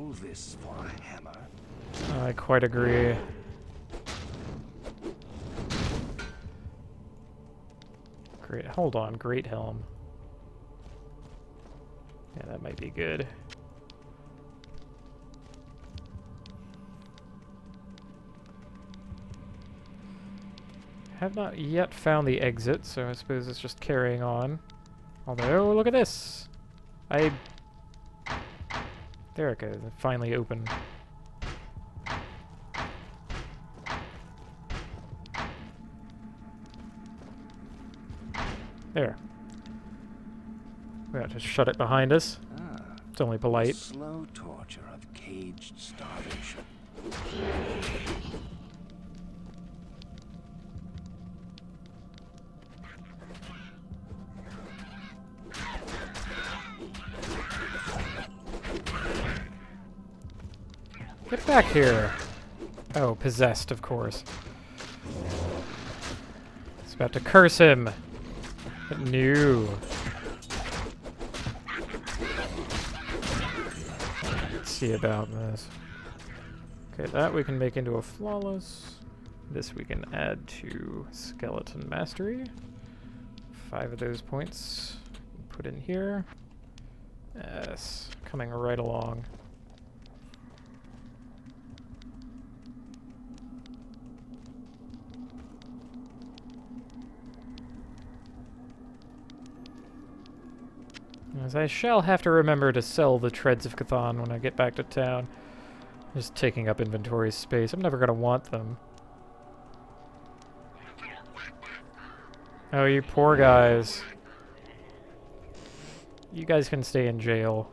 all this for a hammer? I quite agree. Great. Hold on. Great helm. Yeah, that might be good. Have not yet found the exit, so I suppose it's just carrying on. Although, look at this! There it goes. It finally opened. There. We have to shut it behind us. It's only polite. Slow torture of caged starvation. Get back here! Oh, possessed, of course. It's about to curse him! But no. Let's see about this. Okay, that we can make into a flawless. This we can add to skeleton mastery. 5 of those points. Put in here. Yes, coming right along. As I shall have to remember to sell the Treads of Cthon when I get back to town. Just taking up inventory space. I'm never going to want them. Oh, you poor guys. You guys can stay in jail.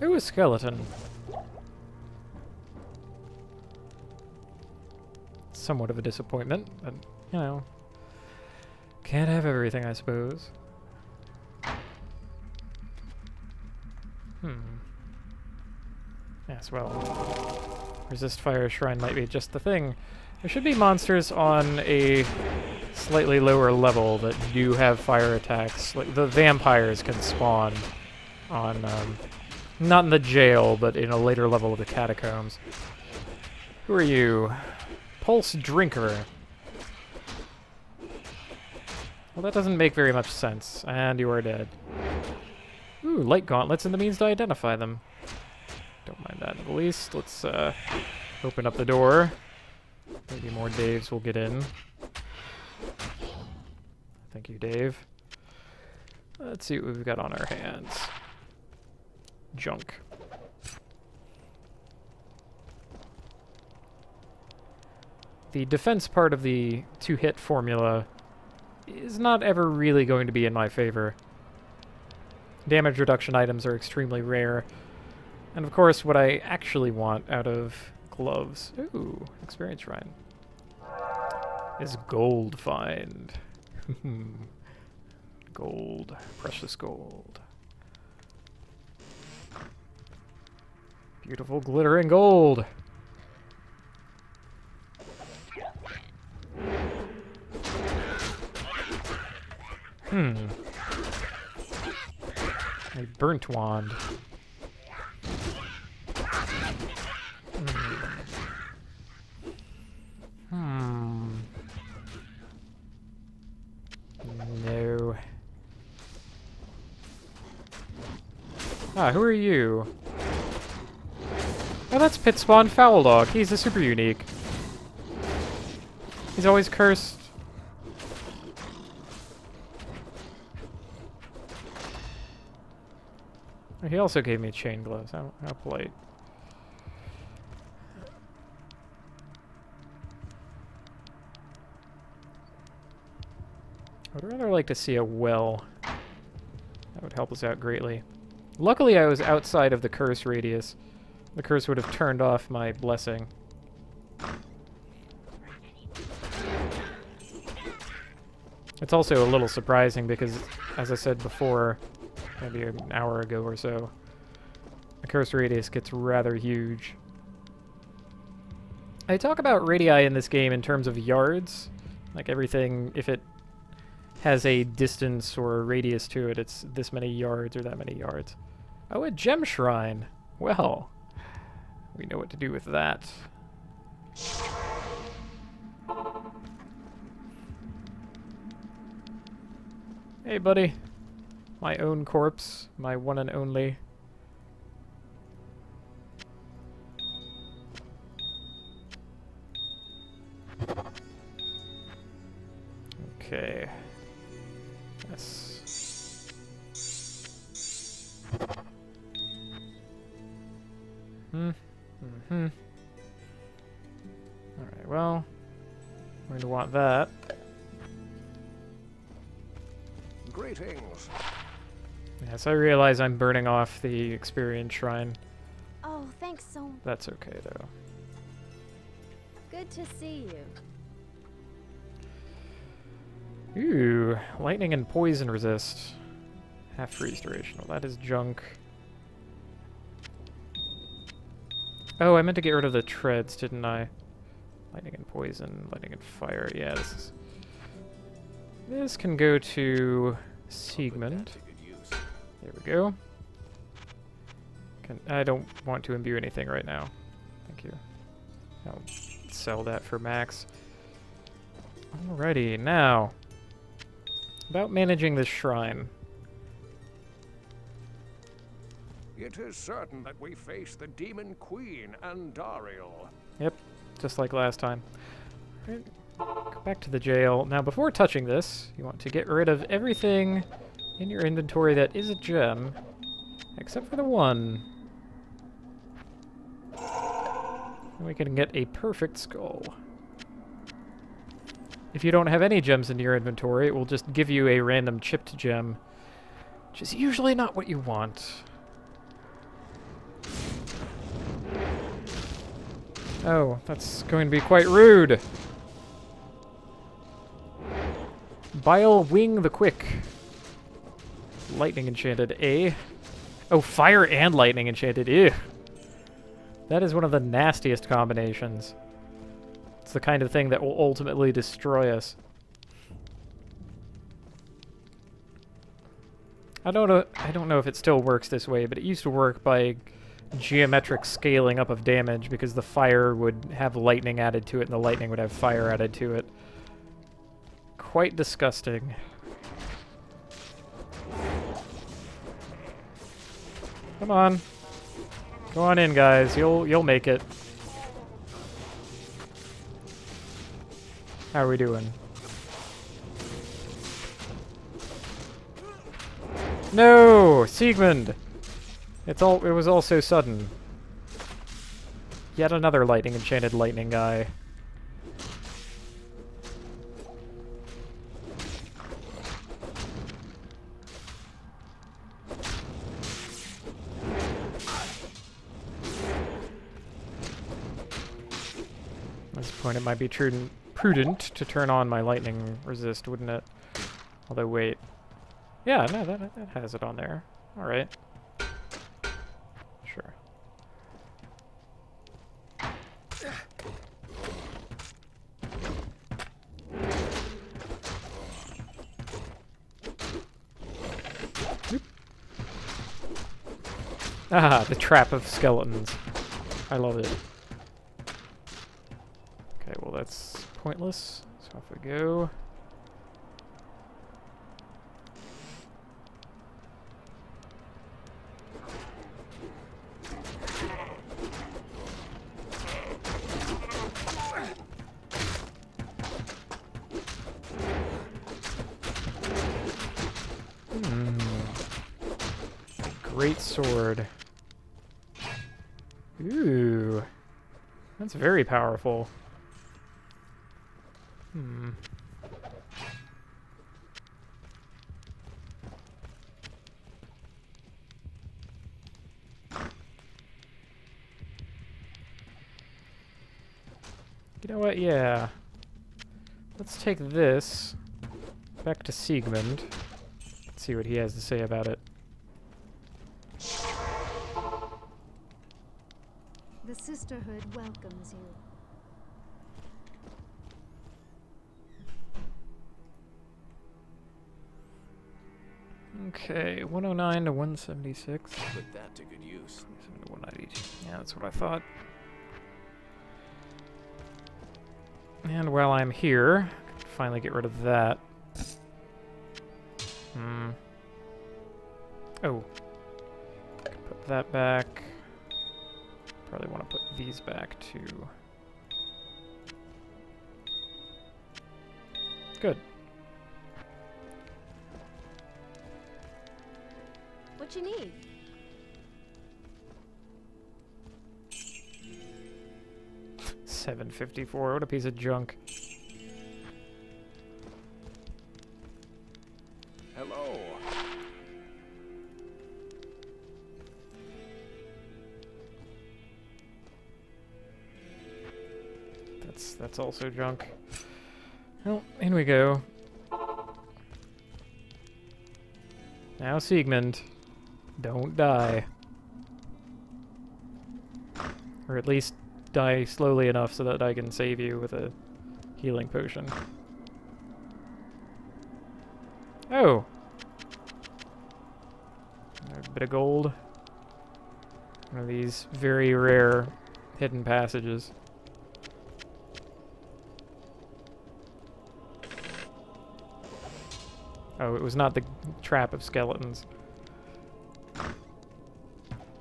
Ooh, a skeleton. Somewhat of a disappointment, but, you know, can't have everything, I suppose. Yes, well, resist fire shrine might be just the thing. There should be monsters on a slightly lower level that do have fire attacks. Like, the vampires can spawn on, not in the jail, but in a later level of the Catacombs. Who are you? Pulse Drinker. Well, that doesn't make very much sense. And you are dead. Ooh, light gauntlets and the means to identify them. Don't mind that in the least. Let's open up the door. Maybe more Daves will get in. Thank you, Dave. Let's see what we've got on our hands. Junk. The defense part of the two-hit formula is not ever really going to be in my favor. Damage reduction items are extremely rare. And of course, what I actually want out of gloves, ooh, experience shrine, is gold find. Gold, precious gold. Beautiful glittering gold. A burnt wand. No. Ah, who are you? Oh, that's Pit Spawn Foul Dog. He's a super unique. He's always cursed. He also gave me chain gloves. How polite. I'd rather like to see a well. That would help us out greatly. Luckily, I was outside of the curse radius. The curse would have turned off my blessing. It's also a little surprising because, as I said before, maybe an hour ago or so, the curse radius gets rather huge. I talk about radii in this game in terms of yards. Like everything, if it has a distance or a radius to it, it's this many yards or that many yards. Oh, a gem shrine. Well, we know what to do with that. Hey, buddy. My own corpse. My one and only. Okay. Yes. Mm-hmm. Alright, well, we're going to want that. Greetings. Yes, I realize I'm burning off the experience shrine. Oh, thanks so much. That's okay, though. Good to see you. Ooh, lightning and poison resist. Half freeze duration. Well, that is junk. Oh, I meant to get rid of the treads, didn't I? Lightning and poison, lightning and fire. Yeah, this can go to Siegmund. There we go. I don't want to imbue anything right now. Thank you. I'll sell that for max. Alrighty, now about managing this shrine. It is certain that we face the Demon Queen, Andariel. Yep, just like last time. Right, go back to the jail. Now, before touching this, you want to get rid of everything in your inventory that is a gem, except for the one. And we can get a perfect skull. If you don't have any gems in your inventory, it will just give you a random chipped gem, which is usually not what you want. Oh, that's going to be quite rude. Bile Wing the Quick. Lightning enchanted, eh? Oh, fire and lightning enchanted, ew. That is one of the nastiest combinations. It's the kind of thing that will ultimately destroy us. I don't know if it still works this way, but it used to work by geometric scaling up of damage because the fire would have lightning added to it and the lightning would have fire added to it. Quite disgusting. Come on. Go on in, guys. You'll make it. How are we doing? No! Siegmund! It was all so sudden. Yet another lightning enchanted lightning guy. At this point, it might be prudent to turn on my lightning resist, wouldn't it? Although, wait. Yeah, no, that has it on there. Alright. Sure. Oop. Ah, the trap of skeletons. I love it. Okay, well that's pointless. So off we go. Great sword. Ooh. That's very powerful. You know what? Yeah. Let's take this back to Siegmund. Let's see what he has to say about it. The Sisterhood welcomes you. Okay, 109 to 176. Put that to good use. 27 to 192. Yeah, that's what I thought. And while I'm here, I can finally get rid of that. Oh. I can put that back. Probably want to put these back too. Good. What you need? $754. What a piece of junk. Hello. That's also junk. Well, in we go. Now, Siegmund, don't die. Or at least die slowly enough so that I can save you with a healing potion. Oh! A bit of gold. One of these very rare hidden passages. Oh, it was not the trap of skeletons.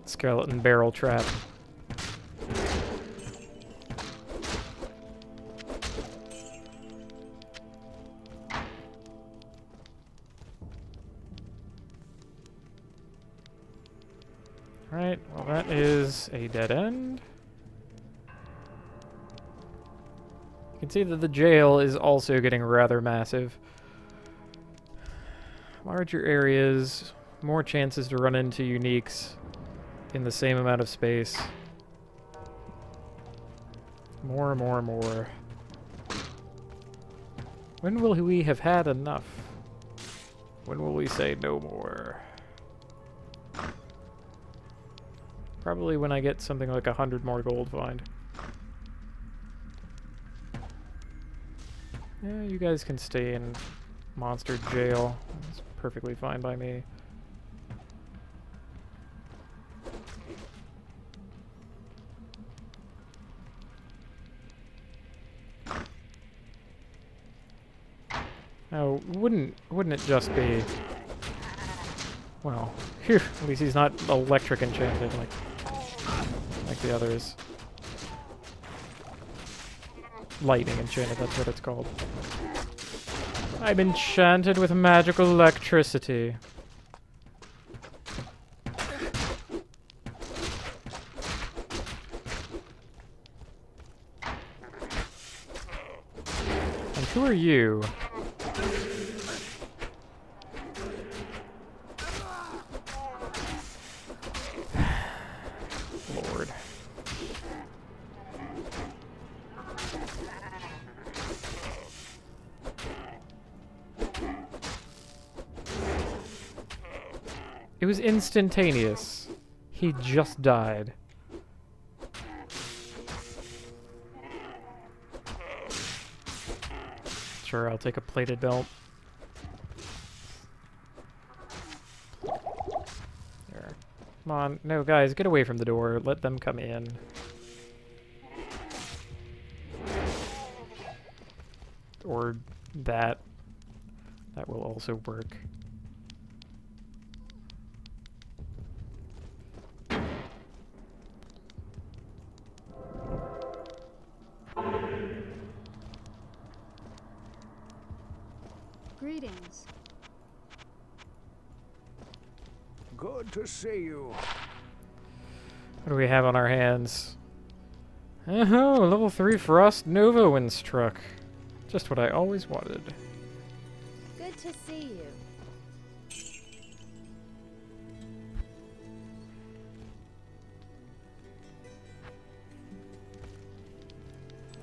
Skeleton barrel trap. Alright, well that is a dead end. You can see that the jail is also getting rather massive. Larger areas, more chances to run into uniques in the same amount of space. More. When will we have had enough? When will we say no more? Probably when I get something like 100 more gold find. Yeah, you guys can stay in monster jail. It's perfectly fine by me. Oh, wouldn't it just be... Well, phew, at least he's not electric enchanted like the others. Lightning enchanted, that's what it's called. I'm enchanted with magical electricity. And who are you? Lord. It was instantaneous. He just died. Sure, I'll take a plated belt. There. Come on. No, guys, get away from the door. Let them come in. Or that. That will also work. Greetings. Good to see you. What do we have on our hands? Oh, level 3 Frost Nova Winds truck. Just what I always wanted. Good to see you.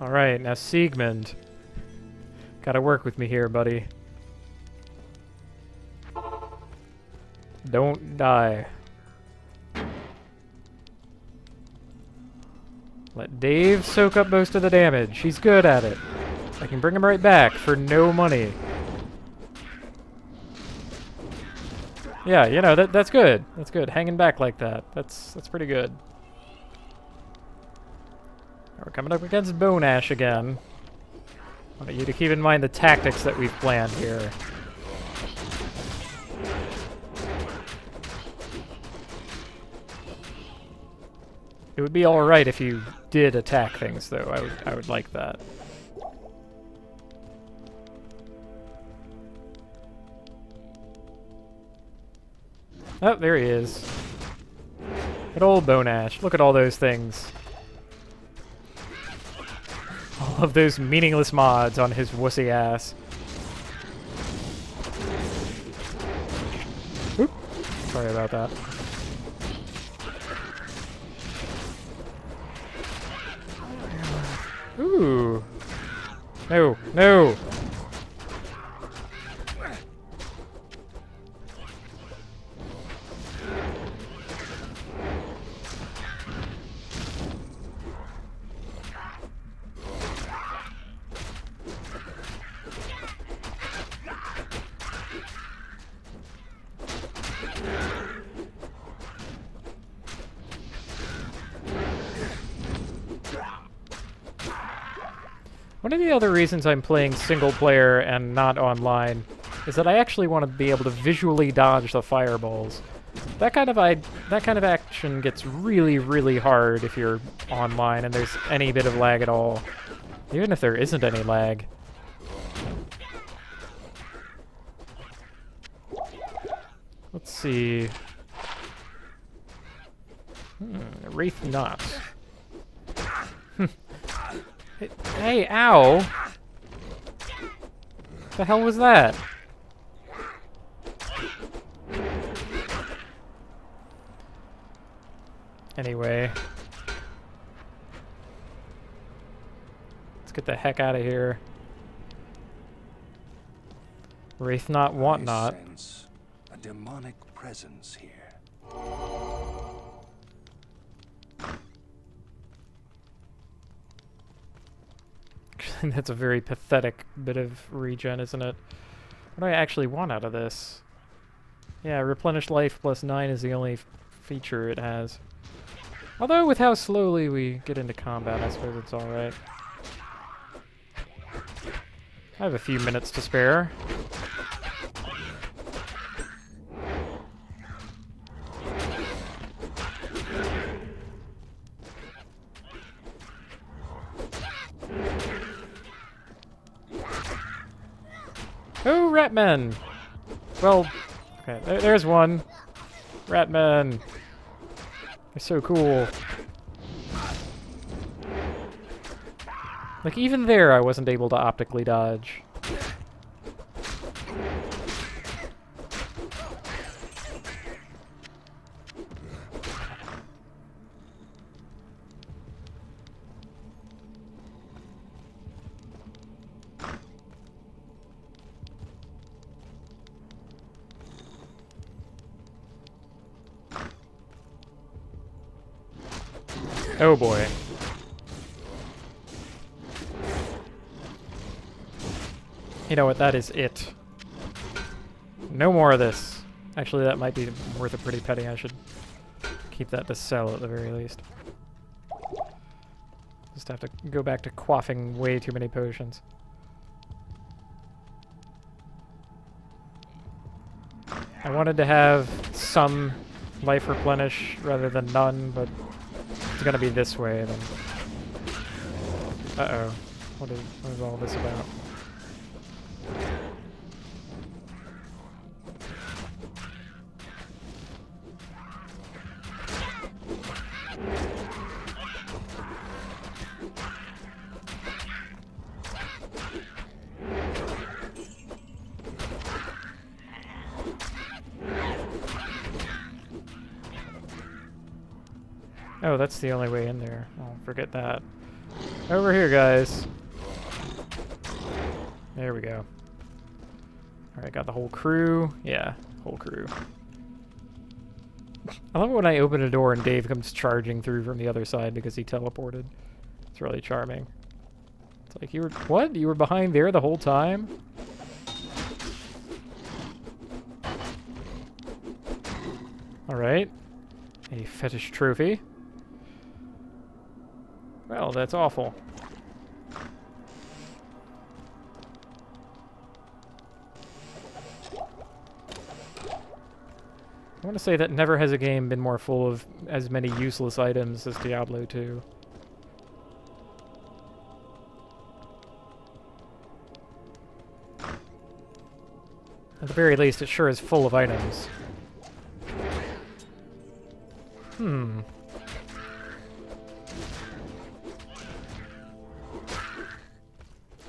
Alright, now Siegmund. Gotta work with me here, buddy. Don't die. Let Dave soak up most of the damage. He's good at it. I can bring him right back for no money. Yeah, you know, that's good. That's good. Hanging back like that. That's pretty good. We're coming up against Bone Ash again. I want you to keep in mind the tactics that we've planned here. It would be alright if you did attack things, though. I would like that. Oh, there he is. Good old Bone Ash. Look at all those things. All of those meaningless mods on his wussy ass. Oop. Sorry about that. Ooh. No, no. One of the other reasons I'm playing single player and not online is that I actually want to be able to visually dodge the fireballs. That kind of action gets really, really hard if you're online and there's any bit of lag at all. Even if there isn't any lag. Let's see. Wraith Knot. Hey, ow! The hell was that? Anyway. Let's get the heck out of here. Wraith Knot, Want Not. I sense a demonic presence here. That's a very pathetic bit of regen, isn't it? What do I actually want out of this? Yeah, replenish life plus 9 is the only feature it has. Although, with how slowly we get into combat, I suppose it's alright. I have a few minutes to spare. Oh, Ratmen! Well, okay, there's one. Ratmen. They're so cool. Like, even there I wasn't able to optically dodge. Oh boy. You know what, that is it. No more of this. Actually, that might be worth a pretty penny. I should keep that to sell at the very least. Just have to go back to quaffing way too many potions. I wanted to have some life replenish rather than none, but it's gonna be this way then. Uh-oh. What is all this about? Oh, that's the only way in there. I'll forget that. Over here, guys. There we go. Alright, got the whole crew. Yeah, whole crew. I love it when I open a door and Dave comes charging through from the other side because he teleported. It's really charming. It's like, you were... What? You were behind there the whole time? Alright. A fetish trophy. Well, that's awful. I want to say that never has a game been more full of as many useless items as Diablo 2. At the very least, it sure is full of items.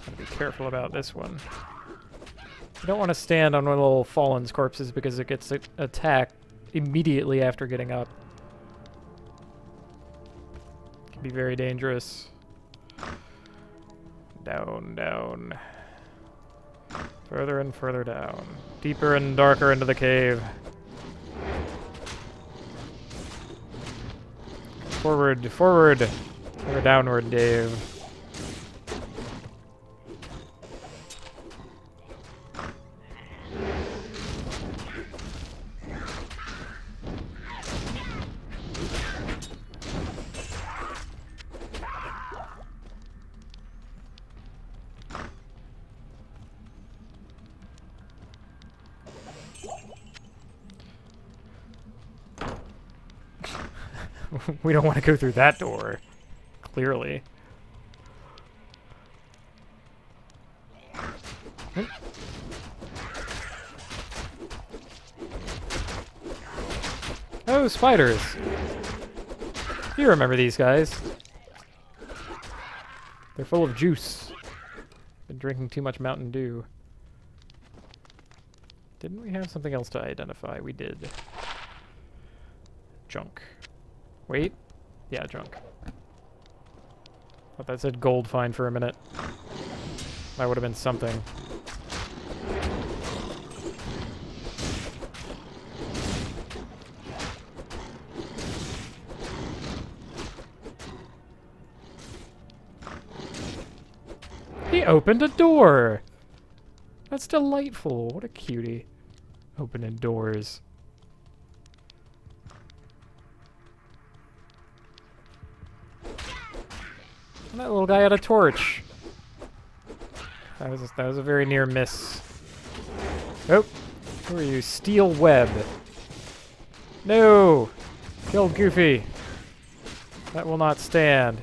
Gotta be careful about this one. You don't want to stand on one of the little Fallen's corpses because it gets attacked immediately after getting up. Can be very dangerous. Down, down. Further and further down. Deeper and darker into the cave. Forward, forward. Or downward, Dave. We don't want to go through that door, clearly. Oh, spiders! You remember these guys. They're full of juice. Been drinking too much Mountain Dew. Didn't we have something else to identify? We did. Junk. Wait. Yeah, junk. Thought that said gold find for a minute. That would have been something. He opened a door! That's delightful. What a cutie. Opening doors. And that little guy had a torch. That was a very near miss. Oh, who are you? Steel web. No! Killed Goofy. That will not stand.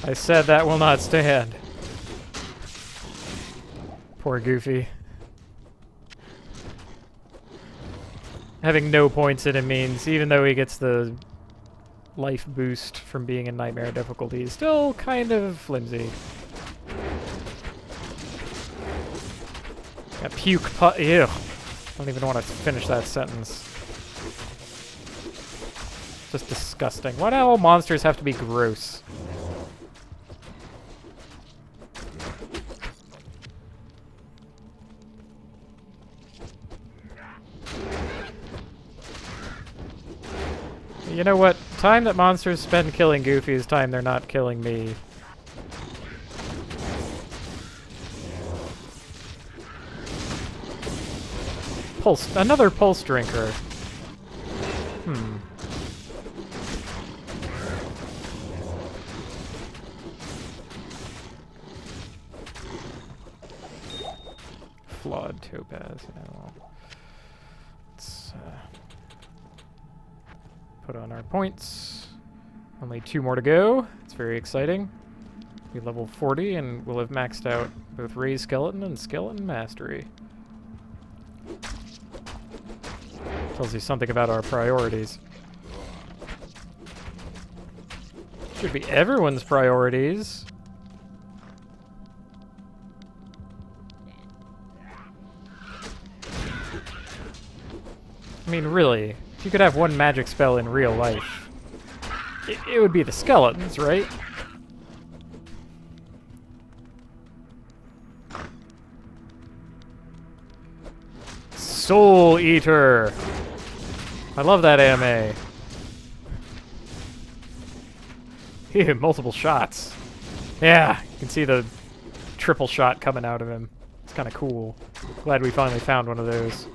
I said that will not stand. Poor Goofy. Having no points in him means, even though he gets the life boost from being in nightmare difficulty, he's still kind of flimsy. Yeah, puke ew. I don't even want to finish that sentence. Just disgusting. Why do all monsters have to be gross? You know what? Time that monsters spend killing Goofy is time they're not killing me. Pulse. Another pulse drinker. Flawed topaz. Yeah, well, let's put on our points. Only 2 more to go. It's very exciting. We level 40 and we'll have maxed out both Raised Skeleton and Skeleton Mastery. Tells you something about our priorities. Should be everyone's priorities. I mean, really, if you could have one magic spell in real life, it would be the skeletons, right? Soul Eater! I love that anime. Ew, multiple shots. Yeah, you can see the triple shot coming out of him. It's kind of cool. Glad we finally found one of those.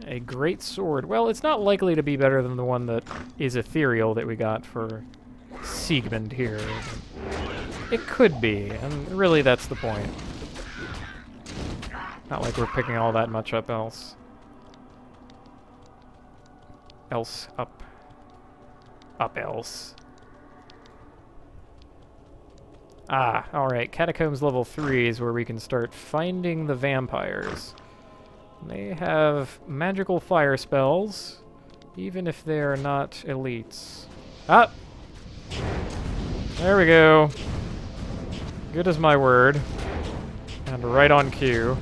A great sword. Well, it's not likely to be better than the one that is ethereal that we got for Siegmund here. It could be, and really that's the point. Not like we're picking all that much up else. Up. Up else. Ah, alright. Catacombs level 3 is where we can start finding the vampires. They have magical fire spells, even if they are not elites. Ah! There we go. Good as my word. And right on cue.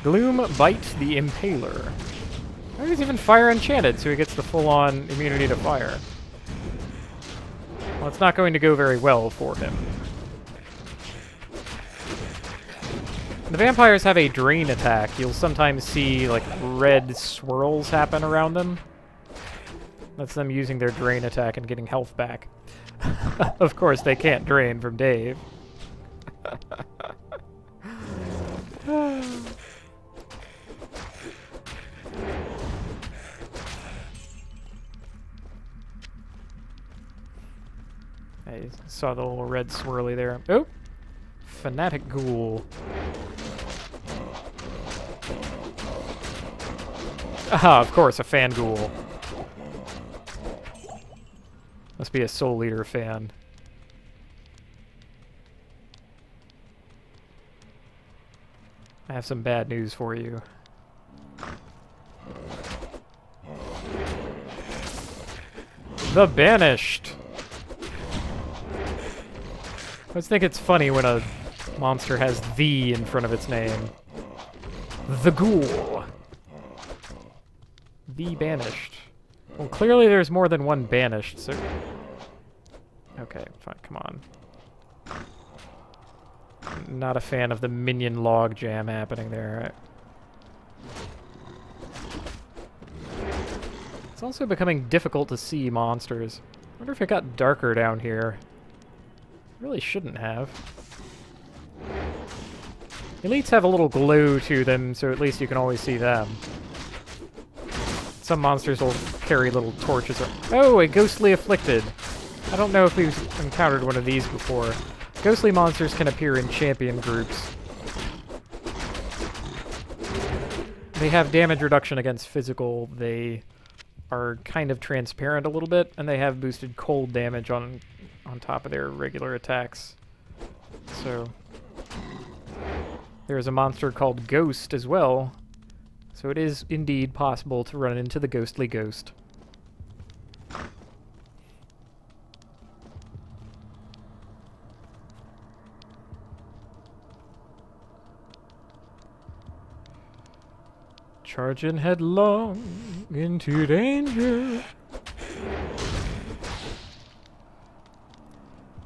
Gloom Bite the Impaler. Oh, he's even fire enchanted, so he gets the full-on immunity to fire. Well, it's not going to go very well for him. The vampires have a drain attack. You'll sometimes see, like, red swirls happen around them. That's them using their drain attack and getting health back. Of course, they can't drain from Dave. I saw the little red swirly there. Oh! Fanatic Ghoul. Ah, of course, a fan ghoul. Must be a Soul Eater fan. I have some bad news for you. The Banished! I always think it's funny when a monster has "the" in front of its name. The Ghoul. The Banished. Well, clearly there's more than one Banished, so... Okay, fine, come on. Not a fan of the minion log jam happening there. It's also becoming difficult to see monsters. I wonder if it got darker down here. Really shouldn't have. Elites have a little glow to them, so at least you can always see them. Some monsters will carry little torches. Oh, a Ghostly Afflicted. I don't know if we've encountered one of these before. Ghostly monsters can appear in champion groups. They have damage reduction against physical. They are kind of transparent a little bit, and they have boosted cold damage on top of their regular attacks. So there's a monster called Ghost as well. So it is indeed possible to run into the Ghostly Ghost. Charging headlong into danger.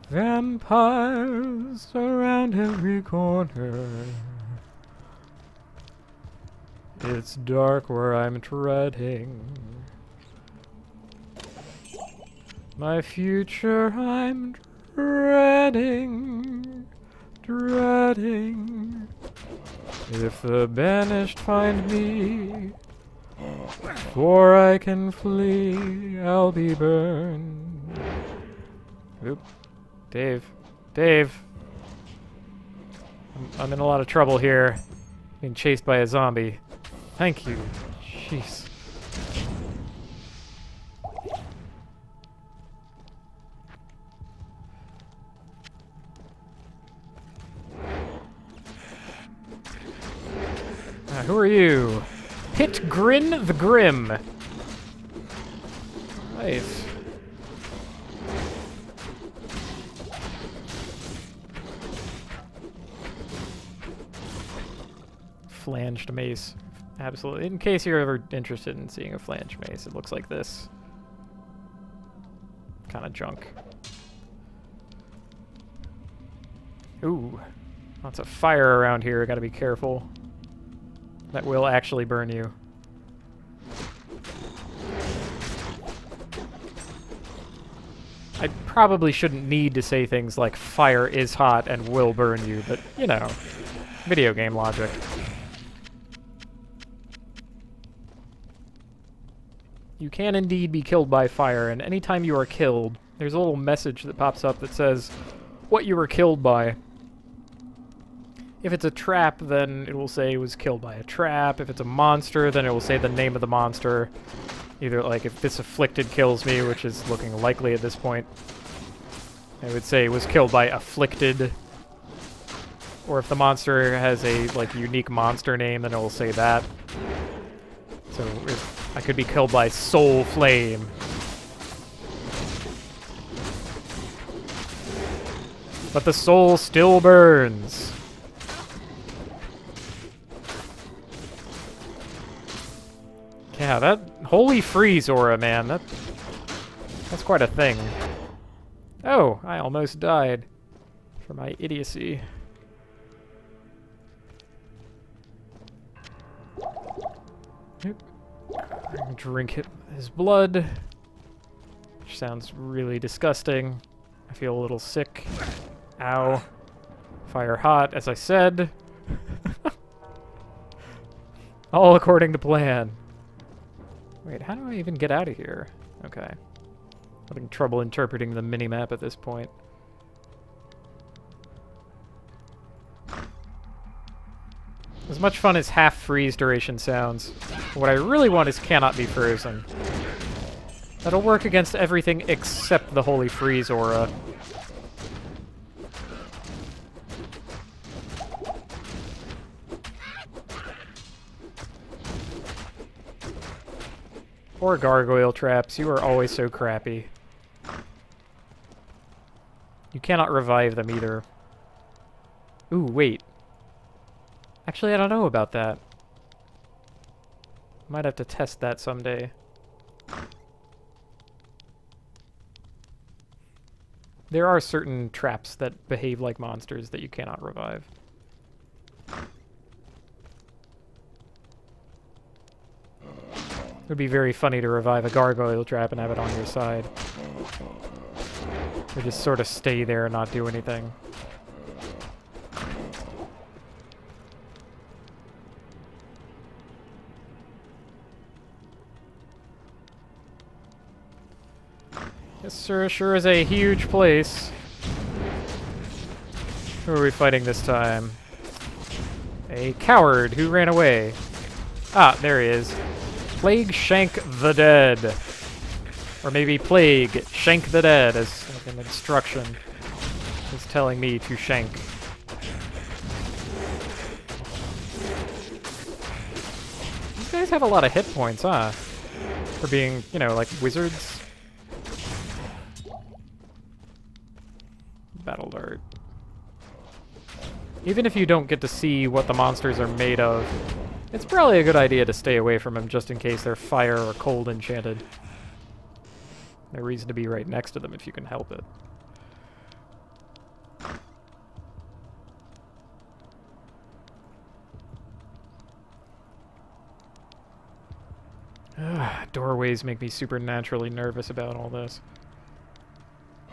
Vampires around every corner. It's dark where I'm treading. My future I'm dreading, dreading. If the banished find me, before I can flee, I'll be burned. Oop. Dave. Dave. I'm in a lot of trouble here. Being chased by a zombie. Thank you. Jeez. Who are you? Pit Grin the Grim. Nice. Flanged mace. Absolutely. In case you're ever interested in seeing a flange mace, it looks like this. Kind of junk. Ooh. Lots of fire around here. Gotta be careful. That will actually burn you. I probably shouldn't need to say things like fire is hot and will burn you, but, you know, video game logic. You can indeed be killed by fire, and anytime you are killed, there's a little message that pops up that says what you were killed by. If it's a trap, then it will say it was killed by a trap. If it's a monster, then it will say the name of the monster. Either, like, if this afflicted kills me, which is looking likely at this point, it would say it was killed by afflicted. Or if the monster has a, like, unique monster name, then it will say that. So if I could be killed by Soul Flame. But the soul still burns. Yeah, that holy freeze aura, man, that's quite a thing. Oh, I almost died for my idiocy. Drink his blood, which sounds really disgusting. I feel a little sick. Ow. Fire hot, as I said. All according to plan. Wait, how do I even get out of here? Okay. Having trouble interpreting the minimap at this point. As much fun as half freeze duration sounds, what I really want is cannot be frozen. That'll work against everything except the holy freeze aura. Or gargoyle traps, you are always so crappy. You cannot revive them either. Ooh, wait. Actually, I don't know about that. Might have to test that someday. There are certain traps that behave like monsters that you cannot revive. It would be very funny to revive a gargoyle trap and have it on your side. Or just sort of stay there and not do anything. This sure is a huge place. Who are we fighting this time? A coward who ran away. Ah, there he is. Plague Shank the Dead. Or maybe Plague Shank the Dead as like an instruction. It's telling me to shank. These guys have a lot of hit points, huh? For being, you know, like wizards. Battle Dart. Even if you don't get to see what the monsters are made of, it's probably a good idea to stay away from them just in case they're fire or cold enchanted. No reason to be right next to them if you can help it. Doorways make me supernaturally nervous about all this.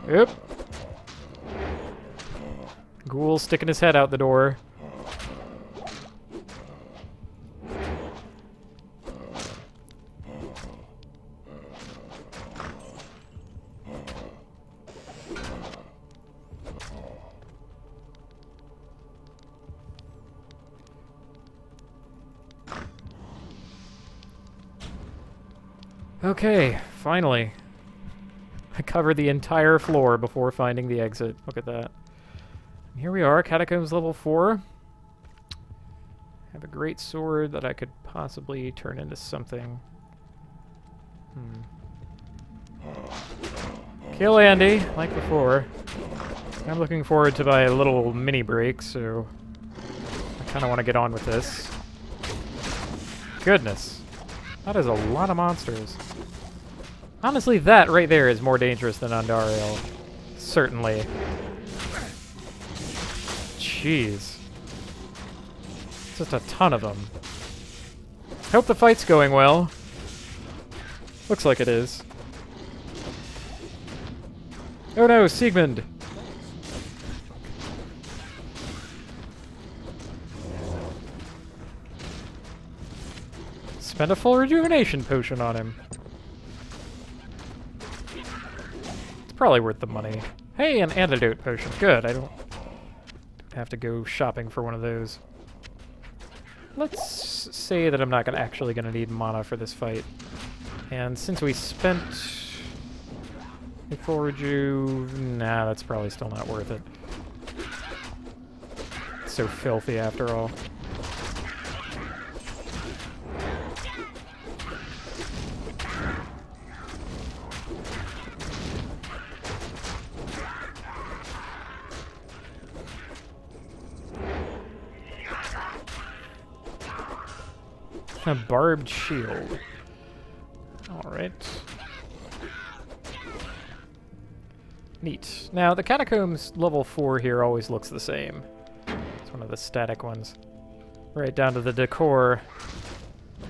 Yep. Ghoul sticking his head out the door. Okay, finally. I covered the entire floor before finding the exit. Look at that. And here we are, Catacombs level 4. I have a great sword that I could possibly turn into something. Kill Andy, like before. I'm looking forward to my little mini break, so I kind of want to get on with this. goodness. That is a lot of monsters. Honestly, that right there is more dangerous than Andariel. Certainly. Jeez. Just a ton of them. Hope the fight's going well. Looks like it is. Oh no, Siegmund! Spend a full rejuvenation potion on him. It's probably worth the money. Hey, an antidote potion. Good, I don't have to go shopping for one of those. Let's say that I'm not actually going to need mana for this fight. And since we spent a full reju... Nah, that's probably still not worth it. It's so filthy after all. A barbed shield. Alright. Neat. Now, the Catacombs level 4 here always looks the same. It's one of the static ones. Right down to the decor.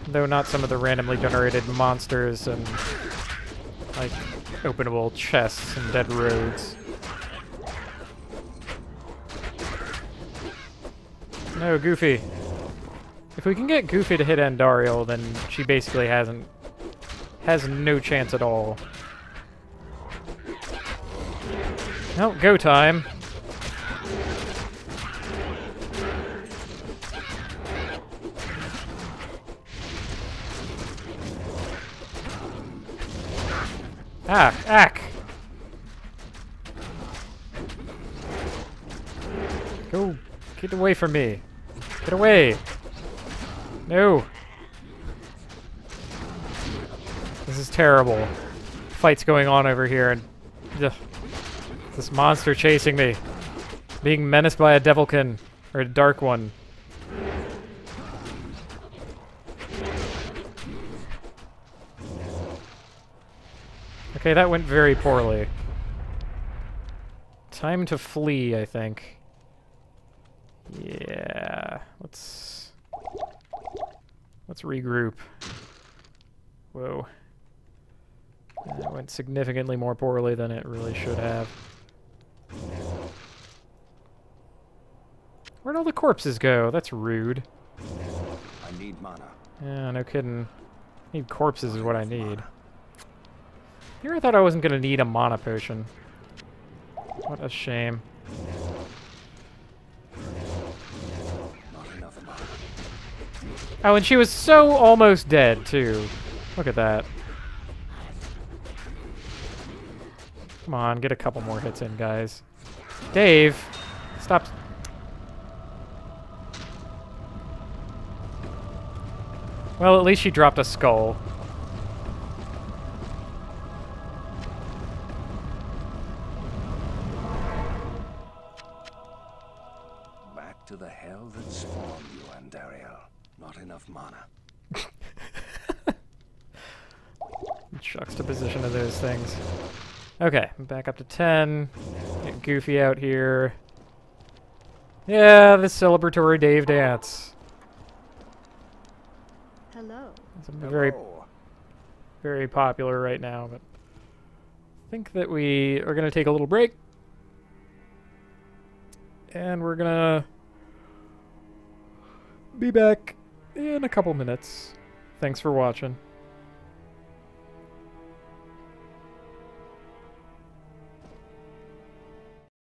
Though not some of the randomly generated monsters and, like, openable chests and dead roads. No, Goofy. If we can get Goofy to hit Andariel, then she basically has no chance at all. No, go time. Ah, ack! Go, get away from me. Get away! No! This is terrible. Fight's going on over here, and ugh, this monster chasing me. Being menaced by a devilkin, or a dark one. Okay, that went very poorly. Time to flee, I think. Yeah, let's regroup. Whoa. That went significantly more poorly than it really should have. Where'd all the corpses go? That's rude. I need mana. Yeah, no kidding. Need corpses is what I need. Here I thought I wasn't gonna need a mana potion. What a shame. Oh, and she was so almost dead, too. Look at that. Come on, get a couple more hits in, guys. Dave, stop. Well, at least she dropped a skull. Back to the hell that spawned you, Andariel. Not enough mana. Juxtaposition of those things. Okay, back up to 10. Get Goofy out here. Yeah, the celebratory Dave dance. Hello. It's very popular right now, but I think that we are going to take a little break. And we're going to be back in a couple minutes. Thanks for watching.